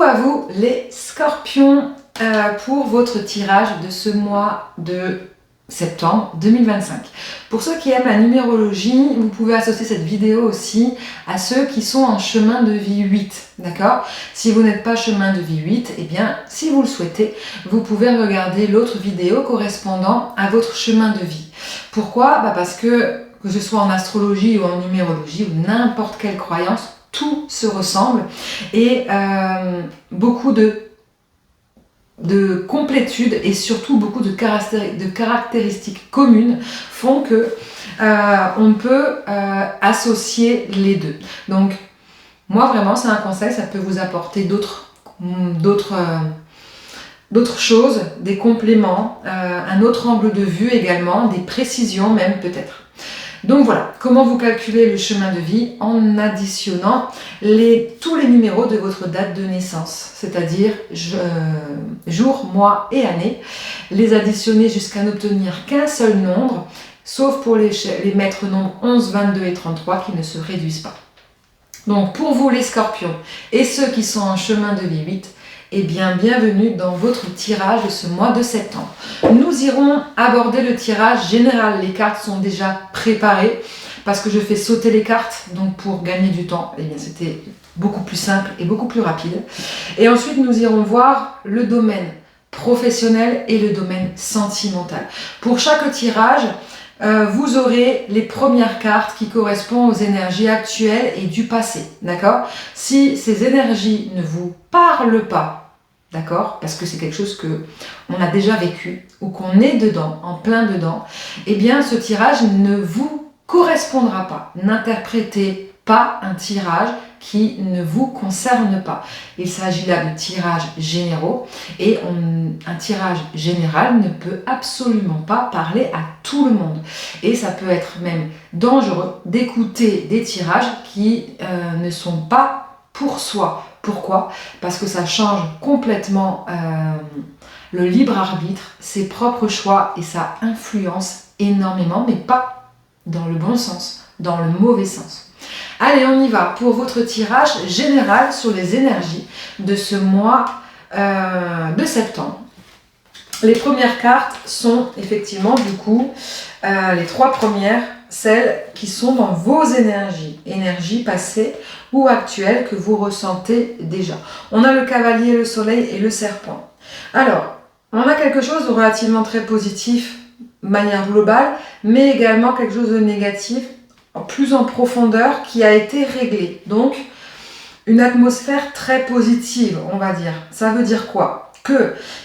Coucou à vous les scorpions pour votre tirage de ce mois de septembre 2025. Pour ceux qui aiment la numérologie, vous pouvez associer cette vidéo aussi à ceux qui sont en chemin de vie 8, d'accord? Si vous n'êtes pas chemin de vie 8, eh bien, si vous le souhaitez, vous pouvez regarder l'autre vidéo correspondant à votre chemin de vie. Pourquoi? Parce que ce soit en astrologie ou en numérologie ou n'importe quelle croyance, tout se ressemble et beaucoup de complétude et surtout beaucoup de caractéristiques communes font que on peut associer les deux. Donc moi vraiment c'est un conseil, ça peut vous apporter d'autres choses, des compléments, un autre angle de vue également, des précisions même peut-être. Donc voilà, comment vous calculez le chemin de vie en additionnant tous les numéros de votre date de naissance, c'est-à-dire jour, mois et année, les additionner jusqu'à n'obtenir qu'un seul nombre, sauf pour les maîtres nombres 11, 22 et 33 qui ne se réduisent pas. Donc pour vous les scorpions et ceux qui sont en chemin de vie 8, eh bien, bienvenue dans votre tirage de ce mois de septembre. Nous irons aborder le tirage général. Les cartes sont déjà préparées parce que je fais sauter les cartes. Donc, pour gagner du temps, eh bien, c'était beaucoup plus simple et beaucoup plus rapide. Et ensuite, nous irons voir le domaine professionnel et le domaine sentimental. Pour chaque tirage, vous aurez les premières cartes qui correspondent aux énergies actuelles et du passé, d'accord? Si ces énergies ne vous parlent pas, d'accord, parce que c'est quelque chose que on a déjà vécu ou qu'on est dedans, en plein dedans, eh bien ce tirage ne vous correspondra pas. N'interprétez pas un tirage qui ne vous concerne pas. Il s'agit là de tirages généraux et un tirage général ne peut absolument pas parler à tout le monde. Et ça peut être même dangereux d'écouter des tirages qui ne sont pas pour soi. Pourquoi? Parce que ça change complètement le libre arbitre, ses propres choix et ça influence énormément, mais pas dans le bon sens, dans le mauvais sens. Allez, on y va pour votre tirage général sur les énergies de ce mois de septembre. Les premières cartes sont effectivement du coup les trois premières, celles qui sont dans vos énergies passées ou actuelles que vous ressentez déjà. On a le cavalier, le soleil et le serpent. Alors, on a quelque chose de relativement très positif de manière globale, mais également quelque chose de négatif, plus en profondeur, qui a été réglé. Donc, une atmosphère très positive, on va dire. Ça veut dire quoi?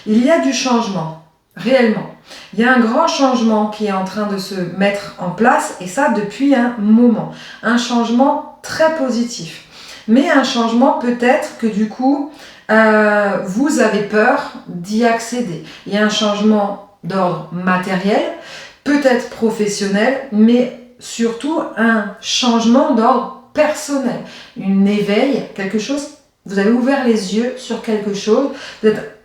Il y a du changement, réellement. Il y a un grand changement qui est en train de se mettre en place, et ça depuis un moment. Un changement très positif. Mais un changement peut-être que du coup, vous avez peur d'y accéder. Il y a un changement d'ordre matériel, peut-être professionnel, mais surtout un changement d'ordre personnel. Un éveil, quelque chose, vous avez ouvert les yeux sur quelque chose,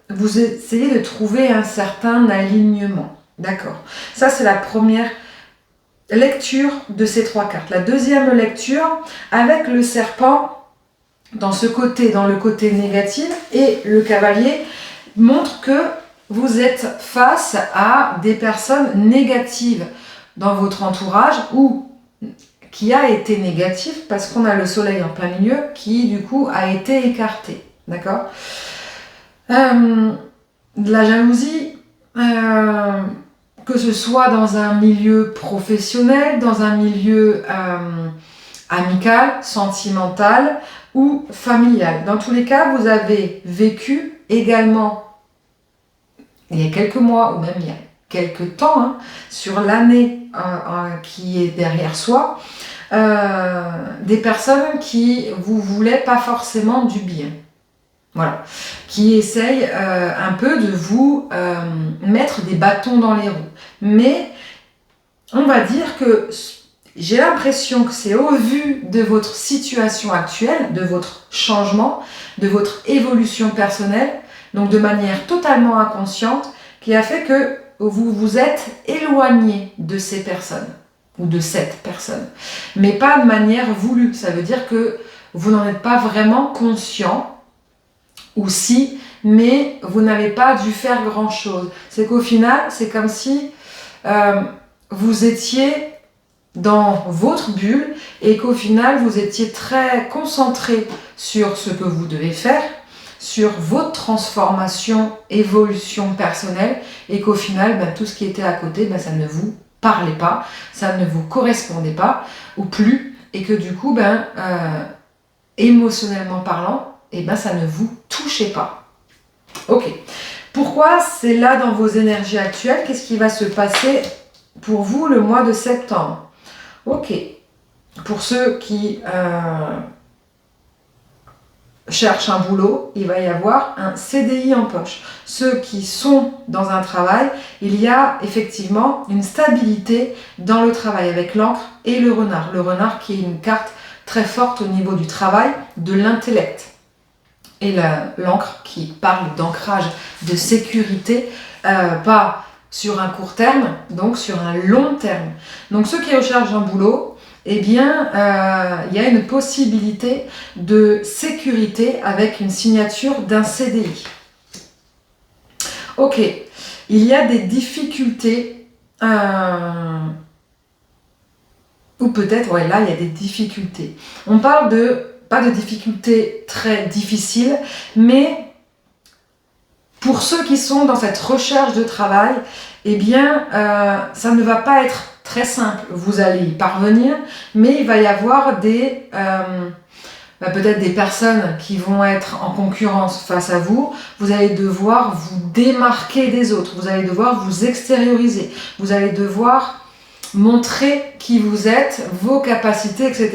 vous essayez de trouver un certain alignement. D'accord. Ça, c'est la première lecture de ces trois cartes. La deuxième lecture, avec le serpent, dans le côté négatif, et le cavalier montre que vous êtes face à des personnes négatives dans votre entourage ou qui a été négatif parce qu'on a le soleil en plein milieu qui du coup a été écarté. D'accord? De la jalousie, que ce soit dans un milieu professionnel, dans un milieu amical, sentimental ou familial. Dans tous les cas, vous avez vécu également, il y a quelques mois ou même il y a quelques temps, sur l'année qui est derrière soi, des personnes qui vous voulaient pas forcément du bien. Voilà, qui essayent un peu de vous mettre des bâtons dans les roues. Mais on va dire que j'ai l'impression que c'est au vu de votre situation actuelle, de votre changement, de votre évolution personnelle, donc de manière totalement inconsciente, qui a fait que vous vous êtes éloigné de ces personnes, ou de cette personne. Mais pas de manière voulue, ça veut dire que vous n'en êtes pas vraiment conscient ou si, mais vous n'avez pas dû faire grand-chose. C'est qu'au final, c'est comme si vous étiez dans votre bulle et qu'au final, vous étiez très concentré sur ce que vous devez faire, sur votre transformation, évolution personnelle, et qu'au final, tout ce qui était à côté, ça ne vous parlait pas, ça ne vous correspondait pas, ou plus, et que du coup, émotionnellement parlant, ça ne vous touchait pas. Ok. Pourquoi c'est là dans vos énergies actuelles? Qu'est-ce qui va se passer pour vous le mois de septembre? Ok. Pour ceux qui cherchent un boulot, il va y avoir un CDI en poche. Ceux qui sont dans un travail, il y a effectivement une stabilité dans le travail avec l'encre et le renard. Le renard qui est une carte très forte au niveau du travail, de l'intellect. Et l'encre qui parle d'ancrage, de sécurité, pas sur un court terme, donc sur un long terme. Donc ceux qui recherchent un boulot, il y a une possibilité de sécurité avec une signature d'un CDI. Ok, il y a des difficultés, ou peut-être, là il y a des difficultés. On parle pas de difficultés très difficiles, mais pour ceux qui sont dans cette recherche de travail, ça ne va pas être très simple. Vous allez y parvenir, mais il va y avoir peut-être des personnes qui vont être en concurrence face à vous. Vous allez devoir vous démarquer des autres, vous allez devoir vous extérioriser, vous allez devoir montrer qui vous êtes, vos capacités, etc.,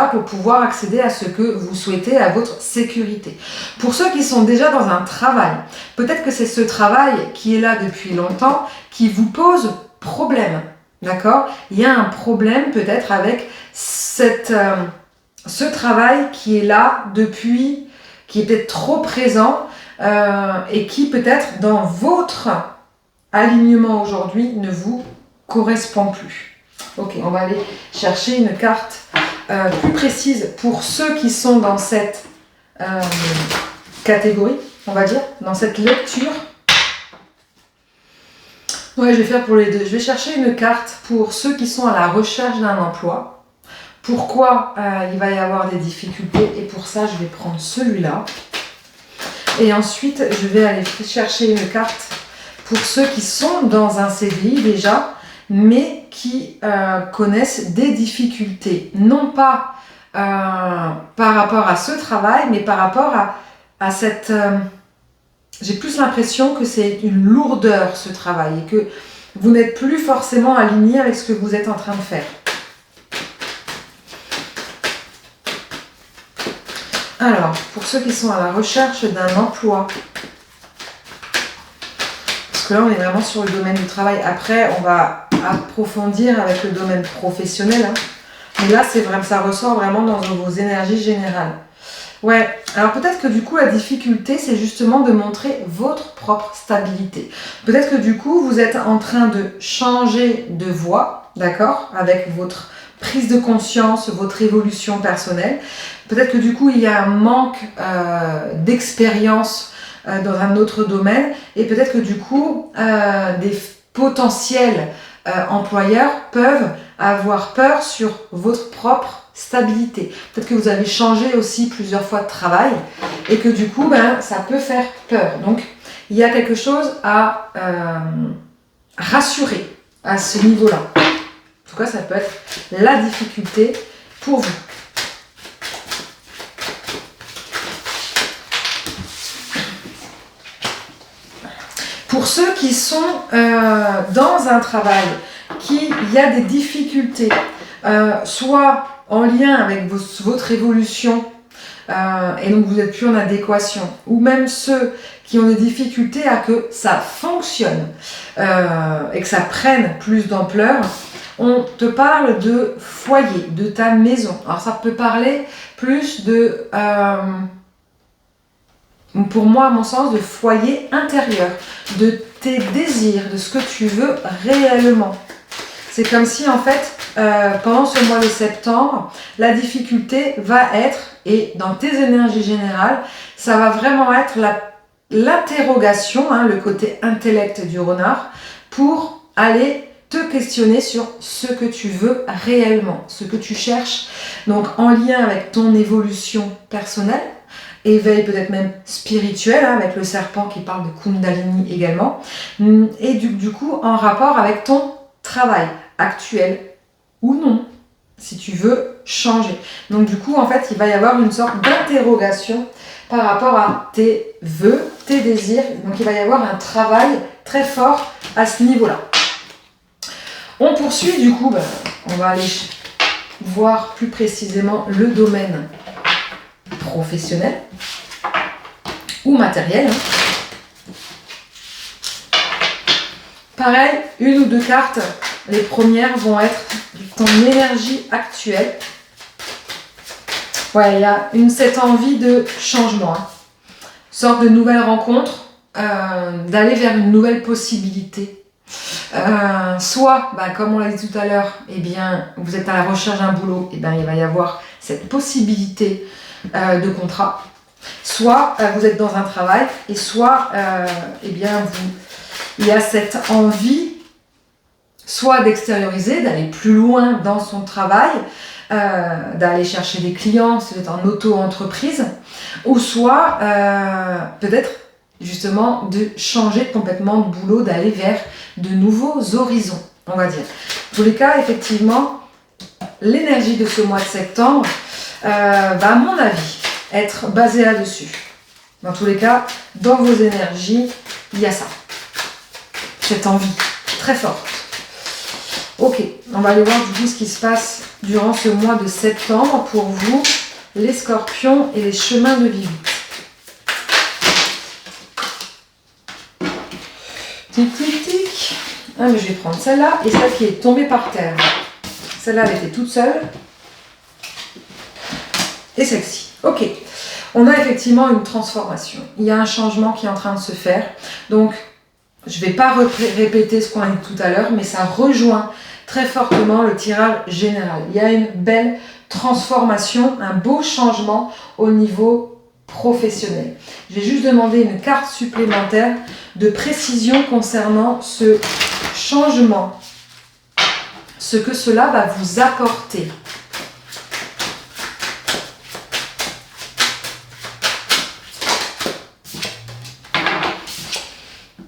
pour pouvoir accéder à ce que vous souhaitez, à votre sécurité. Pour ceux qui sont déjà dans un travail, peut-être que c'est ce travail qui est là depuis longtemps qui vous pose problème, d'accord? Il y a un problème peut-être avec ce travail qui est là depuis, qui est peut-être trop présent et qui peut-être dans votre alignement aujourd'hui ne vous correspond plus. Ok, on va aller chercher une carte plus précise pour ceux qui sont dans cette catégorie, on va dire, dans cette lecture. Ouais, je vais faire pour les deux. Je vais chercher une carte pour ceux qui sont à la recherche d'un emploi. Pourquoi il va y avoir des difficultés, et pour ça, je vais prendre celui-là. Et ensuite, je vais aller chercher une carte pour ceux qui sont dans un CDI déjà, mais qui connaissent des difficultés, non pas par rapport à ce travail, mais par rapport à cette... j'ai plus l'impression que c'est une lourdeur, ce travail, et que vous n'êtes plus forcément aligné avec ce que vous êtes en train de faire. Alors, pour ceux qui sont à la recherche d'un emploi, parce que là, on est vraiment sur le domaine du travail. Après, on va approfondir avec le domaine professionnel. Mais là, c'est vraiment, ça ressort vraiment dans vos énergies générales. Ouais, alors peut-être que du coup, la difficulté, c'est justement de montrer votre propre stabilité. Peut-être que du coup, vous êtes en train de changer de voie, d'accord, avec votre prise de conscience, votre évolution personnelle. Peut-être que du coup, il y a un manque d'expérience dans un autre domaine, et peut-être que du coup, des potentiels employeurs peuvent avoir peur sur votre propre stabilité. Peut-être que vous avez changé aussi plusieurs fois de travail et que du coup, ça peut faire peur. Donc, il y a quelque chose à rassurer à ce niveau-là. En tout cas, ça peut être la difficulté pour vous. Pour ceux qui sont dans un travail, il y a des difficultés, soit en lien avec votre évolution, et donc vous n'êtes plus en adéquation, ou même ceux qui ont des difficultés à que ça fonctionne et que ça prenne plus d'ampleur, on te parle de foyer, de ta maison. Alors ça peut parler plus de... pour moi, à mon sens, de foyer intérieur, de tes désirs, de ce que tu veux réellement. c'est comme si en fait, pendant ce mois de septembre, la difficulté va être, et dans tes énergies générales, ça va vraiment être l'interrogation, hein, le côté intellect du renard, pour aller te questionner sur ce que tu veux réellement, ce que tu cherches, donc en lien avec ton évolution personnelle, éveil peut-être même spirituel, hein, avec le serpent qui parle de Kundalini également, et du coup en rapport avec ton travail actuel ou non, si tu veux changer. Donc du coup en fait il va y avoir une sorte d'interrogation par rapport à tes vœux, tes désirs, donc il va y avoir un travail très fort à ce niveau-là. On poursuit du coup, on va aller voir plus précisément le domaine professionnel ou matériel. Pareil, une ou deux cartes, les premières vont être ton énergie actuelle. Ouais, il y a cette envie de changement, hein. Sorte de nouvelle rencontre, d'aller vers une nouvelle possibilité. Soit, comme on l'a dit tout à l'heure, eh bien, vous êtes à la recherche d'un boulot, il va y avoir cette possibilité de contrat. Soit vous êtes dans un travail, et soit il y a cette envie, soit d'extérioriser, d'aller plus loin dans son travail, d'aller chercher des clients si vous êtes en auto-entreprise, ou soit peut-être justement de changer complètement de boulot, d'aller vers de nouveaux horizons, on va dire. En tous les cas, effectivement, l'énergie de ce mois de septembre va, à mon avis, être basée là-dessus. Dans tous les cas, dans vos énergies, il y a ça. Cette envie très forte. Ok, on va aller voir du coup ce qui se passe durant ce mois de septembre pour vous, les scorpions et les chemins de vie. Tic, tic, tic. Ah, mais je vais prendre celle-là et celle qui est tombée par terre. Celle-là, elle était toute seule. Et celle-ci. Ok. On a effectivement une transformation. Il y a un changement qui est en train de se faire. Donc, je ne vais pas répéter ce qu'on a dit tout à l'heure, mais ça rejoint très fortement le tirage général. Il y a une belle transformation, un beau changement au niveau professionnel. J'ai juste demandé une carte supplémentaire de précision concernant ce changement, ce que cela va vous apporter.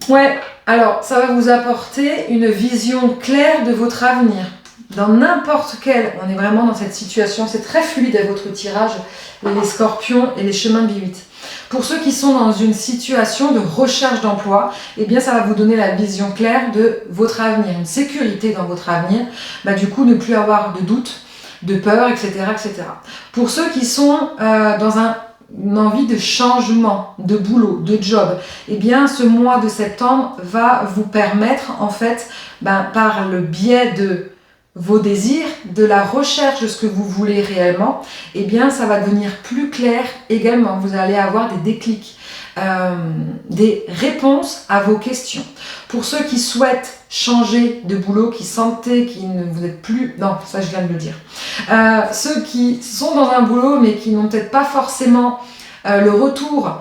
Ouais, alors ça va vous apporter une vision claire de votre avenir. Dans n'importe quel, on est vraiment dans cette situation, c'est très fluide à votre tirage, les scorpions et les chemins de vie 8. Pour ceux qui sont dans une situation de recherche d'emploi, eh bien ça va vous donner la vision claire de votre avenir, une sécurité dans votre avenir, du coup ne plus avoir de doute, de peur, etc. etc. Pour ceux qui sont dans une envie de changement, de boulot, de job, eh bien ce mois de septembre va vous permettre en fait, par le biais de vos désirs, de la recherche de ce que vous voulez réellement, eh bien ça va devenir plus clair également. Vous allez avoir des déclics, des réponses à vos questions. Pour ceux qui souhaitent changer de boulot, qui sentaient qu'ils ne vous êtes plus... Non, ça je viens de le dire. Ceux qui sont dans un boulot mais qui n'ont peut-être pas forcément le retour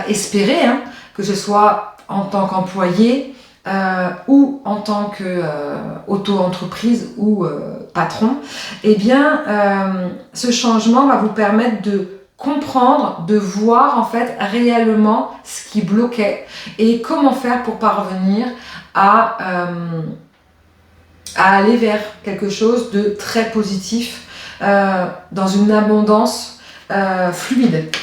espéré, hein, que ce soit en tant qu'employé, ou en tant que auto-entreprise ou patron, eh bien ce changement va vous permettre de comprendre, de voir en fait réellement ce qui bloquait et comment faire pour parvenir à aller vers quelque chose de très positif, dans une abondance fluide.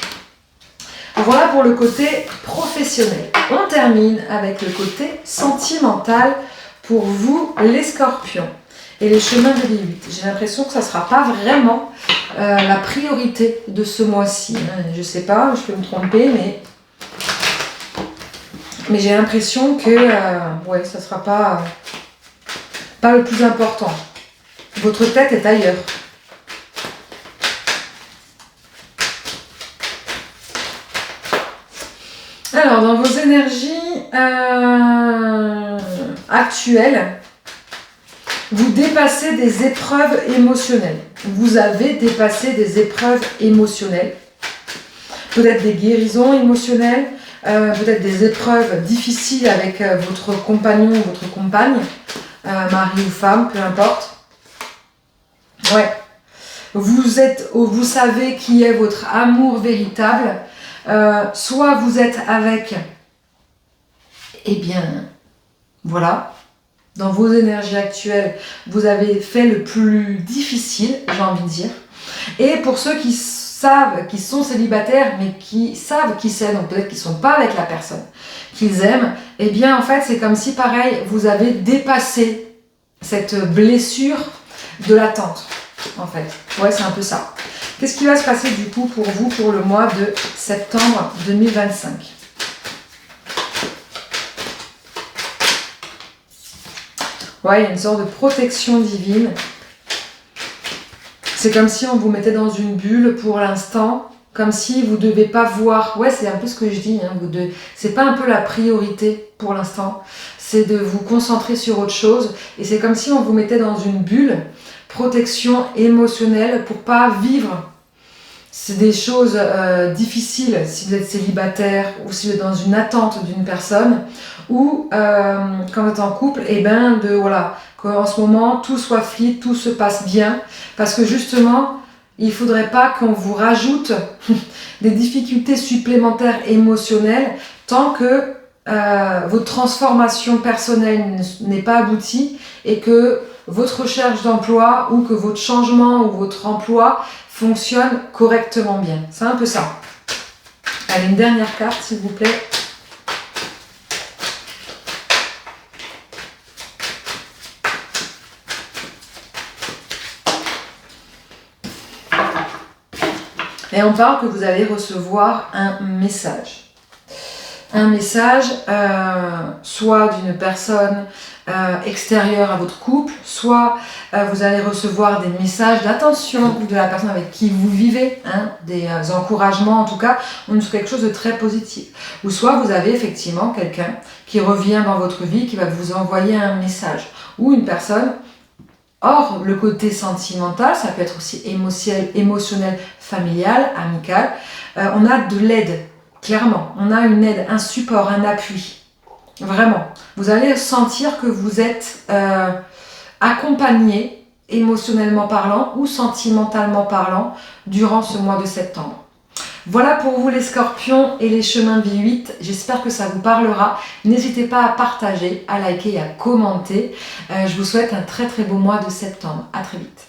Voilà pour le côté professionnel. On termine avec le côté sentimental pour vous, les scorpions et les chemins de vie 8. J'ai l'impression que ça ne sera pas vraiment la priorité de ce mois-ci. Je ne sais pas, je peux me tromper, mais j'ai l'impression que ça ne sera pas le plus important. Votre tête est ailleurs. Alors, dans vos énergies actuelles, Vous dépassez des épreuves émotionnelles. Vous avez dépassé des épreuves émotionnelles. Peut-être des guérisons émotionnelles, peut-être des épreuves difficiles avec votre compagnon ou votre compagne, mari ou femme, peu importe. Ouais. Vous savez qui est votre amour véritable. Soit vous êtes avec, eh bien, voilà, dans vos énergies actuelles, vous avez fait le plus difficile, j'ai envie de dire. Et pour ceux qui savent, qui sont célibataires, mais qui savent qui c'est, donc peut-être qu'ils ne sont pas avec la personne qu'ils aiment, eh bien, en fait, c'est comme si, pareil, vous avez dépassé cette blessure de l'attente, en fait. Ouais, c'est un peu ça. Qu'est-ce qui va se passer, du coup, pour vous, pour le mois de septembre 2025 ? Ouais, il y a une sorte de protection divine. C'est comme si on vous mettait dans une bulle pour l'instant, comme si vous ne devez pas voir. Ouais, c'est un peu ce que je dis. Hein, c'est pas un peu la priorité pour l'instant. C'est de vous concentrer sur autre chose. Et c'est comme si on vous mettait dans une bulle, protection émotionnelle pour pas vivre. C'est des choses difficiles si vous êtes célibataire ou si vous êtes dans une attente d'une personne ou quand vous êtes en couple, et ben voilà, qu'en ce moment tout soit fluide, tout se passe bien, parce que justement il ne faudrait pas qu'on vous rajoute des difficultés supplémentaires émotionnelles tant que votre transformation personnelle n'est pas aboutie et que votre recherche d'emploi ou que votre changement ou votre emploi fonctionne correctement bien. C'est un peu ça. Allez, une dernière carte, s'il vous plaît. Et on parle que vous allez recevoir un message. Un message soit d'une personne extérieure à votre couple, soit vous allez recevoir des messages d'attention de la personne avec qui vous vivez, hein, des encouragements en tout cas, ou quelque chose de très positif. Ou soit vous avez effectivement quelqu'un qui revient dans votre vie, qui va vous envoyer un message, ou une personne. Or, le côté sentimental, ça peut être aussi émotionnel, familial, amical. On a de l'aide, clairement. On a une aide, un support, un appui. Vraiment. Vous allez sentir que vous êtes accompagné, émotionnellement parlant ou sentimentalement parlant, durant ce mois de septembre. Voilà pour vous les scorpions et les chemins de vie 8. J'espère que ça vous parlera. N'hésitez pas à partager, à liker et à commenter. Je vous souhaite un très très beau mois de septembre. À très vite.